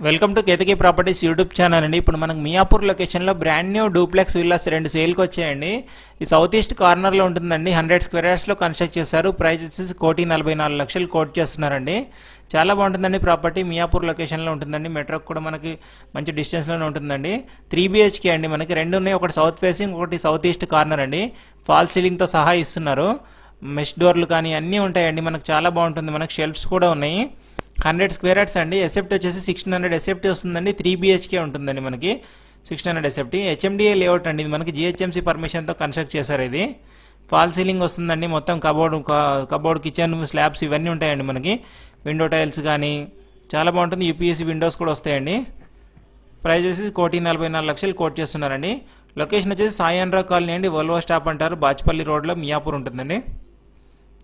Welcome to Ketaki properties YouTube channel అండి. ఇప్పుడు మనకు మియాపూర్ లొకేషన్లో బ్రాండ్ న్యూ డూప్లెక్స్ విల్లాస్ రెండు సేల్కి వచ్చాయండి. ఈ సౌత్ ఈస్ట్ కార్నర్లో ఉంటుందండి. 100 స్క్వేర్ యార్డ్స్లో కన్స్ట్రక్ట్ చేశారు. ప్రైస్ వచ్చేసి 1,44,00,000 కోట్ చేస్తున్నారండి. చాలా బాగుంటుందండి ప్రాపర్టీ. మియాపూర్ లొకేషన్లో ఉంటుందండి. మెట్రోకి కూడా మనకి మంచి డిస్టెన్స్లోనే ఉంటుందండి. 3 BHK అండి. మనకి రెండు ఉన్నాయి. ఒకటి సౌత్ ఫేసింగ్, ఒకటి సౌత్ ఈస్ట్ కార్నర్ అండి. ఫాల్ సీలింగ్తో సహా ఇస్తున్నారు. మెష్ డోర్లు కానీ అన్నీ ఉంటాయండి. మనకు చాలా బాగుంటుంది. మనకు షెల్ఫ్స్ కూడా ఉన్నాయి. 100 స్క్వేర్ యార్డ్స్ అండి. ఎస్ఎఫ్టీ వచ్చేసి 1600 ఎస్ఎఫ్టీ వస్తుందండి. 3 BHK ఉంటుందండి మనకి 1600 ఎస్ఎఫ్టీ. HMDA లేఅవుట్ అండి. ఇది మనకి GHMC పర్మిషన్తో కన్స్ట్రక్ట్ చేశారు. ఇది ఫాల్ సీలింగ్ వస్తుందండి. మొత్తం కబోర్డ్ కిచెన్ స్లాబ్స్ ఇవన్నీ ఉంటాయండి. మనకి విండో టైల్స్ కానీ చాలా బాగుంటుంది. UPSC విండోస్ కూడా వస్తాయండి. ప్రైస్ వచ్చేసి 1,44,00,000 కోట్ చేస్తున్నారండి. లొకేషన్ వచ్చేసి సాయి అనురాగ్ కాలనీ అండి. వోల్వో స్టాప్ అంటారు. బాచ్పల్లి రోడ్లో మియాపూర్ ఉంటుందండి.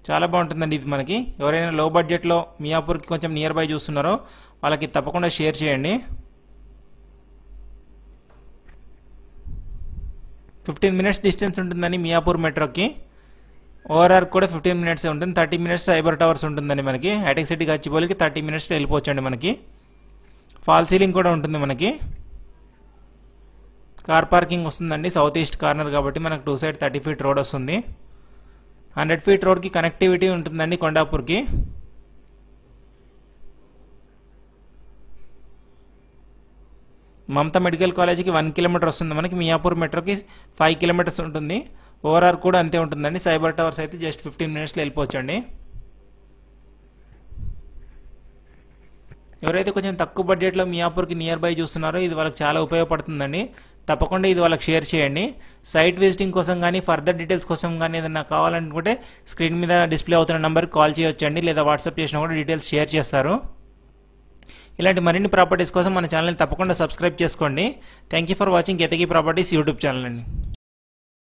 చాలా బాగుంటుందండి. ఇది మనకి ఎవరైనా లో బడ్జెట్లో మియాపూర్కి కొంచెం నియర్ బై చూస్తున్నారో వాళ్ళకి తప్పకుండా షేర్ చేయండి. 15 మినిట్స్ డిస్టెన్స్ ఉంటుందండి మియాపూర్ మెట్రోకి. ఓఆర్ఆర్ కూడా 15 మినిట్స్ ఉంటుంది. 30 మినిట్స్ సైబర్ టవర్స్ ఉంటుందండి మనకి. హైటెక్ సిటీ గచ్చిబౌలికి 30 మినిట్స్లో వెళ్ళిపోవచ్చండి. మనకి ఫాల్ సీలింగ్ కూడా ఉంటుంది. మనకి కార్ పార్కింగ్ వస్తుందండి. సౌత్ ఈస్ట్ కార్నర్ కాబట్టి మనకు 2 సైడ్ 30 ఫీట్ రోడ్ వస్తుంది. 100 ఫీట్ రోడ్కి కనెక్టివిటీ ఉంటుందండి కొండాపూర్కి. మమతా మెడికల్ కాలేజీకి 1 కిలోమీటర్ వస్తుంది. మనకి మియాపూర్ మెట్రోకి 5 కిలోమీటర్స్ ఉంటుంది. ఓఆర్ఆర్ కూడా అంతే ఉంటుందండి. సైబర్ టవర్స్ అయితే జస్ట్ 15 మినిట్స్లో వెళ్ళిపోవచ్చండి. ఎవరైతే కొంచెం తక్కువ బడ్జెట్లో మియాపూర్కి నియర్ బై చూస్తున్నారో ఇది వాళ్ళకి చాలా ఉపయోగపడుతుందండి. తప్పకుండా ఇది వాళ్ళకి షేర్ చేయండి. సైట్ విజిటింగ్ కోసం కానీ ఫర్దర్ డీటెయిల్స్ కోసం కానీ ఏదైనా కావాలనుకుంటే స్క్రీన్ మీద డిస్ప్లే అవుతున్న నెంబర్కి కాల్ చేయొచ్చండి. లేదా వాట్సాప్ చేసినా కూడా డీటెయిల్స్ షేర్ చేస్తారు. ఇలాంటి మరిన్ని ప్రాపర్టీస్ కోసం మన ఛానల్ని తప్పకుండా సబ్స్క్రైబ్ చేసుకోండి. Thank you for watching Ketaki properties YouTube channel అండి.